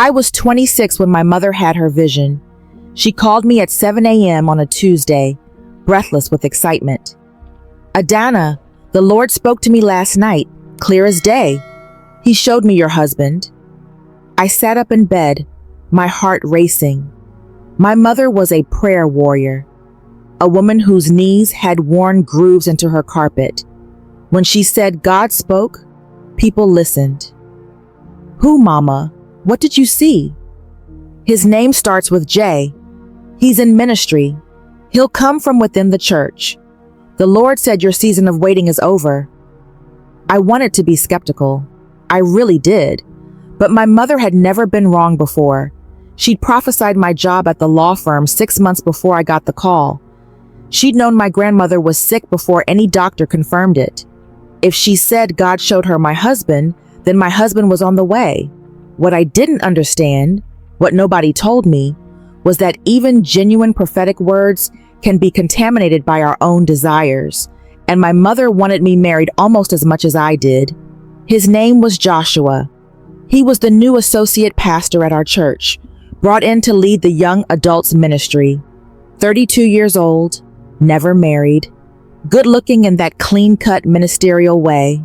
I was 26 when my mother had her vision. She called me at 7 a.m. on a Tuesday, breathless with excitement. "Adanna, the Lord spoke to me last night, clear as day. He showed me your husband." I sat up in bed, my heart racing. My mother was a prayer warrior, a woman whose knees had worn grooves into her carpet. When she said God spoke, people listened. "Who, Mama? What did you see?" "His name starts with J. He's in ministry. He'll come from within the church. The Lord said your season of waiting is over." I wanted to be skeptical. I really did. But my mother had never been wrong before. She'd prophesied my job at the law firm 6 months before I got the call. She'd known my grandmother was sick before any doctor confirmed it. If she said God showed her my husband, then my husband was on the way. What I didn't understand, what nobody told me, was that even genuine prophetic words can be contaminated by our own desires, and my mother wanted me married almost as much as I did. His name was Joshua. He was the new associate pastor at our church, brought in to lead the young adults ministry. 32 years old, never married, good-looking in that clean-cut ministerial way.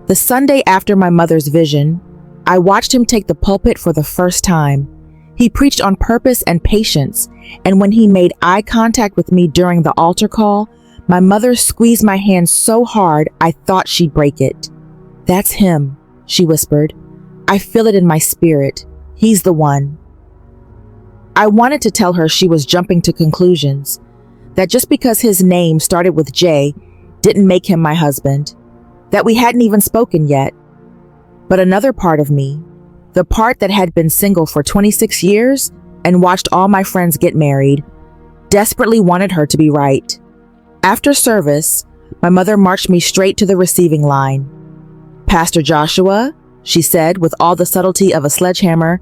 The Sunday after my mother's vision, I watched him take the pulpit for the first time. He preached on purpose and patience, and when he made eye contact with me during the altar call, my mother squeezed my hand so hard I thought she'd break it. "That's him," she whispered. "I feel it in my spirit. He's the one." I wanted to tell her she was jumping to conclusions, that just because his name started with J didn't make him my husband, that we hadn't even spoken yet. But another part of me, the part that had been single for 26 years and watched all my friends get married, desperately wanted her to be right. After service, my mother marched me straight to the receiving line. "Pastor Joshua," she said with all the subtlety of a sledgehammer,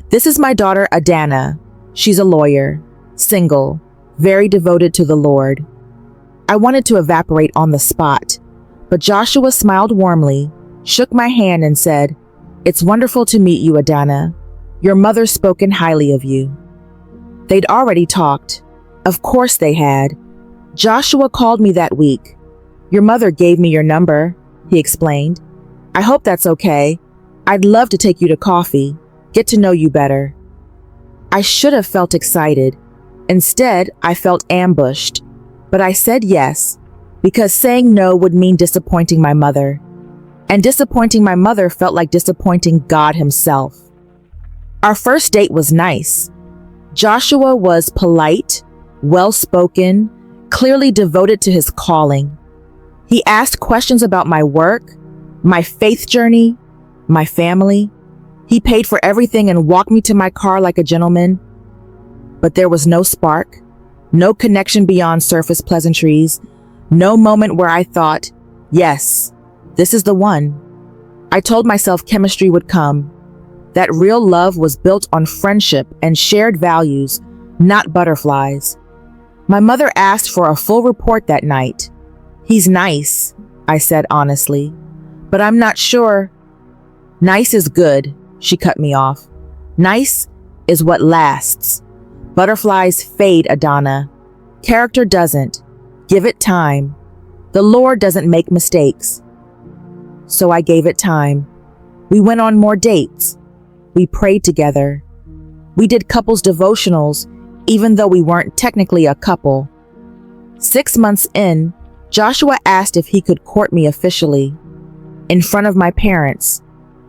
"this is my daughter Adanna. She's a lawyer, single, very devoted to the Lord." I wanted to evaporate on the spot, but Joshua smiled warmly, shook my hand and said, "It's wonderful to meet you, Adanna. Your mother's spoken highly of you." They'd already talked. Of course they had. Joshua called me that week. "Your mother gave me your number," he explained. "I hope that's okay. I'd love to take you to coffee, get to know you better." I should have felt excited. Instead, I felt ambushed. But I said yes, because saying no would mean disappointing my mother. And disappointing my mother felt like disappointing God himself. Our first date was nice. Joshua was polite, well-spoken, clearly devoted to his calling. He asked questions about my work, my faith journey, my family. He paid for everything and walked me to my car like a gentleman. But there was no spark, no connection beyond surface pleasantries, no moment where I thought, yes, this is the one. I told myself chemistry would come, that real love was built on friendship and shared values, not butterflies. My mother asked for a full report that night. "He's nice," I said honestly, "but I'm not sure." "Nice is good," she cut me off. "Nice is what lasts. Butterflies fade, Adana. Character doesn't. Give it time. The Lord doesn't make mistakes." So I gave it time. We went on more dates. We prayed together. We did couples devotionals, even though we weren't technically a couple. 6 months in, Joshua asked if he could court me officially, in front of my parents,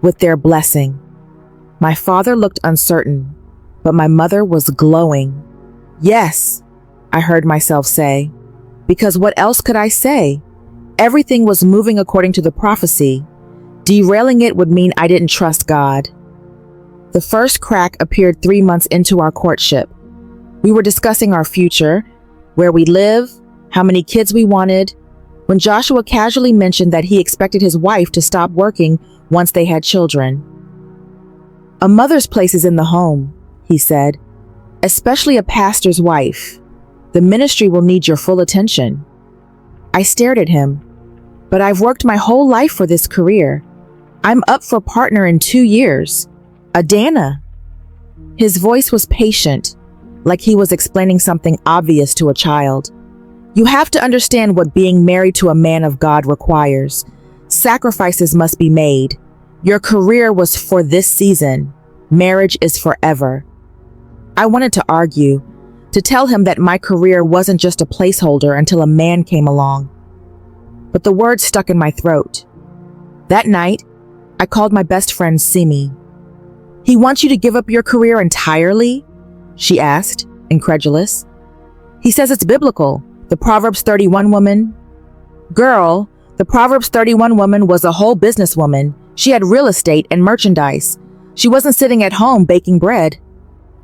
with their blessing. My father looked uncertain, but my mother was glowing. "Yes," I heard myself say, because what else could I say? Everything was moving according to the prophecy. Derailing it would mean I didn't trust God. The first crack appeared 3 months into our courtship. We were discussing our future, where we live, how many kids we wanted, when Joshua casually mentioned that he expected his wife to stop working once they had children. "A mother's place is in the home," he said, "especially a pastor's wife. The ministry will need your full attention." I stared at him. "But I've worked my whole life for this career. I'm up for partner in 2 years. Adanna. His voice was patient, like he was explaining something obvious to a child. You have to understand what being married to a man of God requires. Sacrifices must be made. Your career was for this season. Marriage is forever. I wanted to argue, to tell him that my career wasn't just a placeholder until a man came along. But the words stuck in my throat. That night, I called my best friend Simi. He wants you to give up your career entirely? She asked, incredulous. He says it's biblical. The Proverbs 31 woman. Girl, the Proverbs 31 woman was a whole businesswoman. She had real estate and merchandise. She wasn't sitting at home baking bread.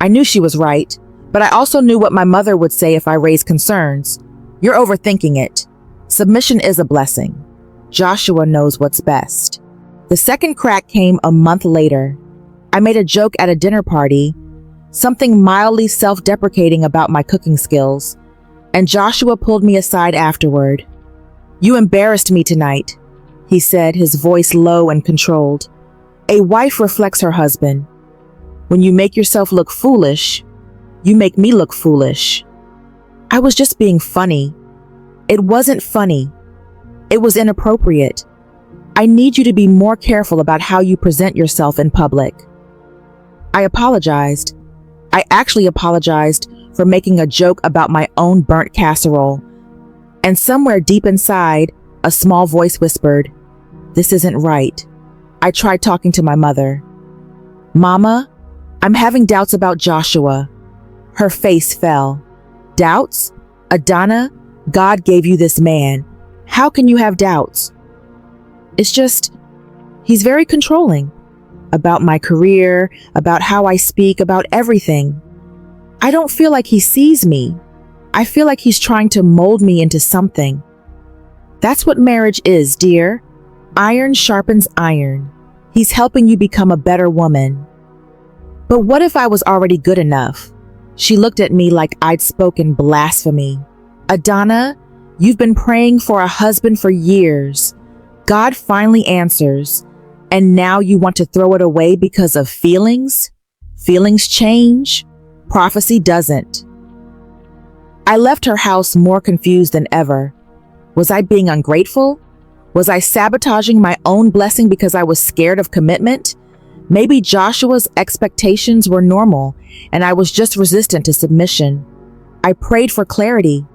I knew she was right, but I also knew what my mother would say if I raised concerns. You're overthinking it. Submission is a blessing. Joshua knows what's best. The second crack came a month later. I made a joke at a dinner party, something mildly self-deprecating about my cooking skills, and Joshua pulled me aside afterward. You embarrassed me tonight, he said, his voice low and controlled. A wife reflects her husband. When you make yourself look foolish, you make me look foolish. I was just being funny. It wasn't funny. It was inappropriate. I need you to be more careful about how you present yourself in public. I apologized. I actually apologized for making a joke about my own burnt casserole. And somewhere deep inside, a small voice whispered, "This isn't right." I tried talking to my mother. "Mama, I'm having doubts about Joshua." Her face fell. "Doubts? Adana, God gave you this man. How can you have doubts?" "It's just, he's very controlling. About my career, about how I speak, about everything. I don't feel like he sees me. I feel like he's trying to mold me into something. That's what marriage is, dear. Iron sharpens iron. He's helping you become a better woman." But what if I was already good enough? She looked at me like I'd spoken blasphemy. "Adana, you've been praying for a husband for years. God finally answers. And now you want to throw it away because of feelings? Feelings change. Prophecy doesn't." I left her house more confused than ever. Was I being ungrateful? Was I sabotaging my own blessing because I was scared of commitment? Maybe Joshua's expectations were normal, and I was just resistant to submission. I prayed for clarity.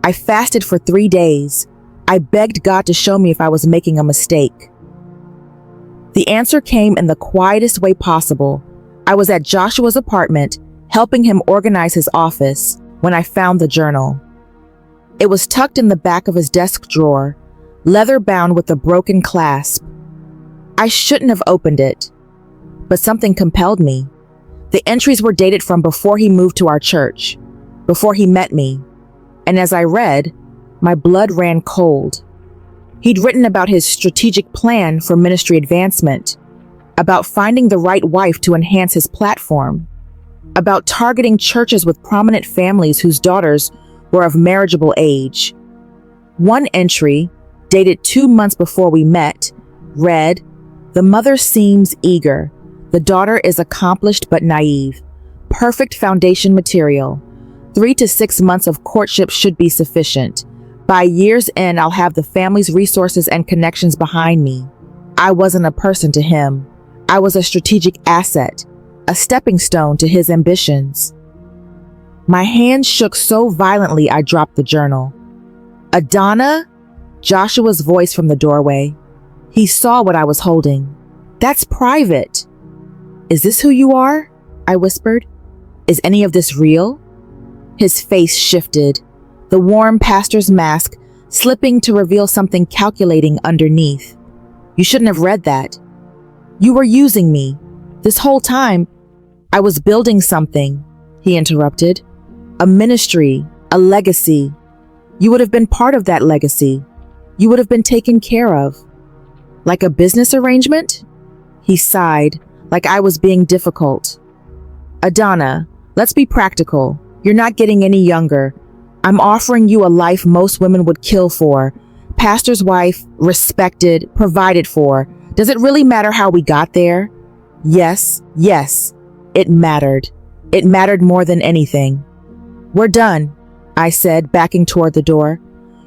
I fasted for 3 days. I begged God to show me if I was making a mistake. The answer came in the quietest way possible. I was at Joshua's apartment, helping him organize his office, when I found the journal. It was tucked in the back of his desk drawer, leather-bound with a broken clasp. I shouldn't have opened it, but something compelled me. The entries were dated from before he moved to our church, before he met me, and as I read, my blood ran cold. He'd written about his strategic plan for ministry advancement, about finding the right wife to enhance his platform, about targeting churches with prominent families whose daughters were of marriageable age. One entry, dated 2 months before we met, read, "The mother seems eager. The daughter is accomplished but naive. Perfect foundation material. 3 to 6 months of courtship should be sufficient. By year's end, I'll have the family's resources and connections behind me." I wasn't a person to him. I was a strategic asset, a stepping stone to his ambitions. My hands shook so violently I dropped the journal. "Adana?" Joshua's voice from the doorway. He saw what I was holding. "That's private." "Is this who you are?" I whispered. "Is any of this real?" His face shifted, the warm pastor's mask slipping to reveal something calculating underneath. "You shouldn't have read that. You were using me. This whole time, I was building something," he interrupted. "A ministry, a legacy. You would have been part of that legacy. You would have been taken care of." "Like a business arrangement?" He sighed, like I was being difficult. "Adana, let's be practical. You're not getting any younger. I'm offering you a life most women would kill for. Pastor's wife, respected, provided for. Does it really matter how we got there? Yes, yes, it mattered. It mattered more than anything. "We're done," I said, backing toward the door.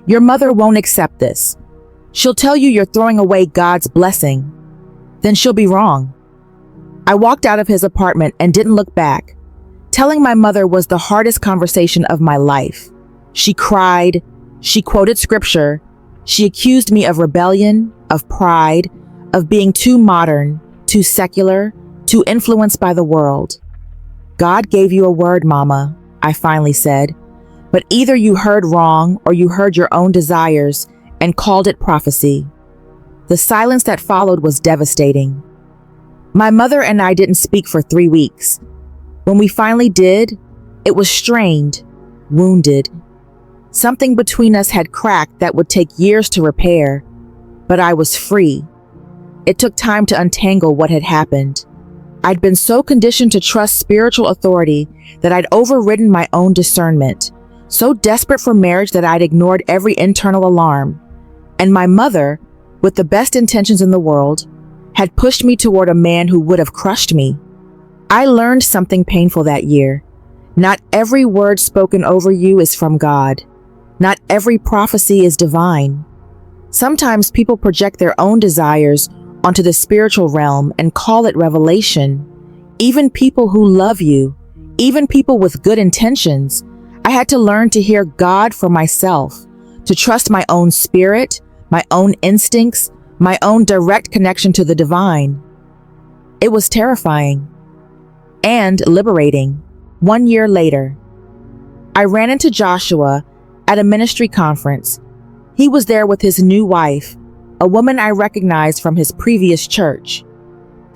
"Your mother won't accept this. She'll tell you you're throwing away God's blessing. Then she'll be wrong." I walked out of his apartment and didn't look back. Telling my mother was the hardest conversation of my life. She cried, she quoted scripture, she accused me of rebellion, of pride, of being too modern, too secular, too influenced by the world. "God gave you a word, Mama," I finally said, "but either you heard wrong or you heard your own desires and called it prophecy." The silence that followed was devastating. My mother and I didn't speak for 3 weeks. When we finally did, it was strained, wounded. Something between us had cracked that would take years to repair, but I was free. It took time to untangle what had happened. I'd been so conditioned to trust spiritual authority that I'd overridden my own discernment, so desperate for marriage that I'd ignored every internal alarm. And my mother, with the best intentions in the world, had pushed me toward a man who would have crushed me. I learned something painful that year. Not every word spoken over you is from God. Not every prophecy is divine. Sometimes people project their own desires onto the spiritual realm and call it revelation. Even people who love you, even people with good intentions, I had to learn to hear God for myself, to trust my own spirit, my own instincts, my own direct connection to the divine. It was terrifying and liberating. 1 year later, I ran into Joshua at a ministry conference. He was there with his new wife, a woman I recognized from his previous church.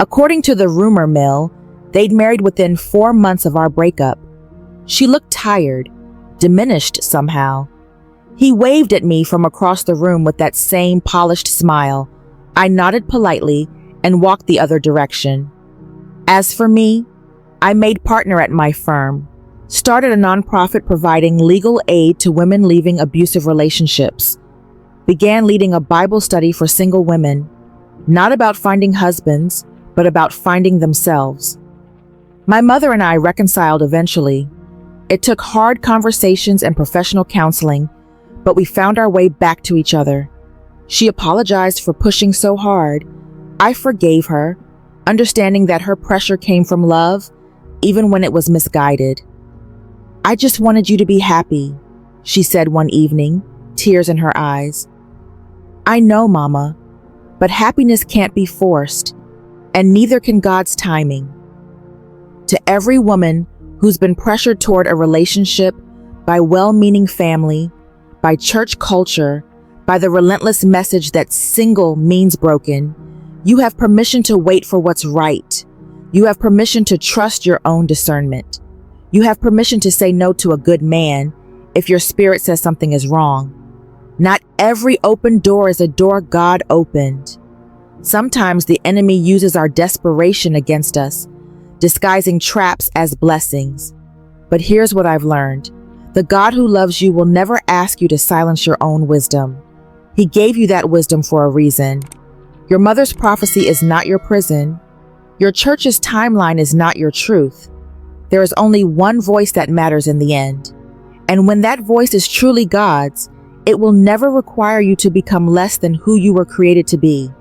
According to the rumor mill, they'd married within 4 months of our breakup. She looked tired, diminished somehow. He waved at me from across the room with that same polished smile. I nodded politely and walked the other direction. As for me, I made partner at my firm, started a nonprofit providing legal aid to women leaving abusive relationships, began leading a Bible study for single women, not about finding husbands, but about finding themselves. My mother and I reconciled eventually. It took hard conversations and professional counseling, but we found our way back to each other. She apologized for pushing so hard. I forgave her, understanding that her pressure came from love, even when it was misguided. "I just wanted you to be happy," she said one evening, tears in her eyes. "I know, Mama, but happiness can't be forced, and neither can God's timing." To every woman who's been pressured toward a relationship by well-meaning family, by church culture, by the relentless message that single means broken, you have permission to wait for what's right. You have permission to trust your own discernment. You have permission to say no to a good man if your spirit says something is wrong. Not every open door is a door God opened. Sometimes the enemy uses our desperation against us, disguising traps as blessings. But here's what I've learned. The God who loves you will never ask you to silence your own wisdom. He gave you that wisdom for a reason. Your mother's prophecy is not your prison. Your church's timeline is not your truth. There is only one voice that matters in the end. And when that voice is truly God's, it will never require you to become less than who you were created to be.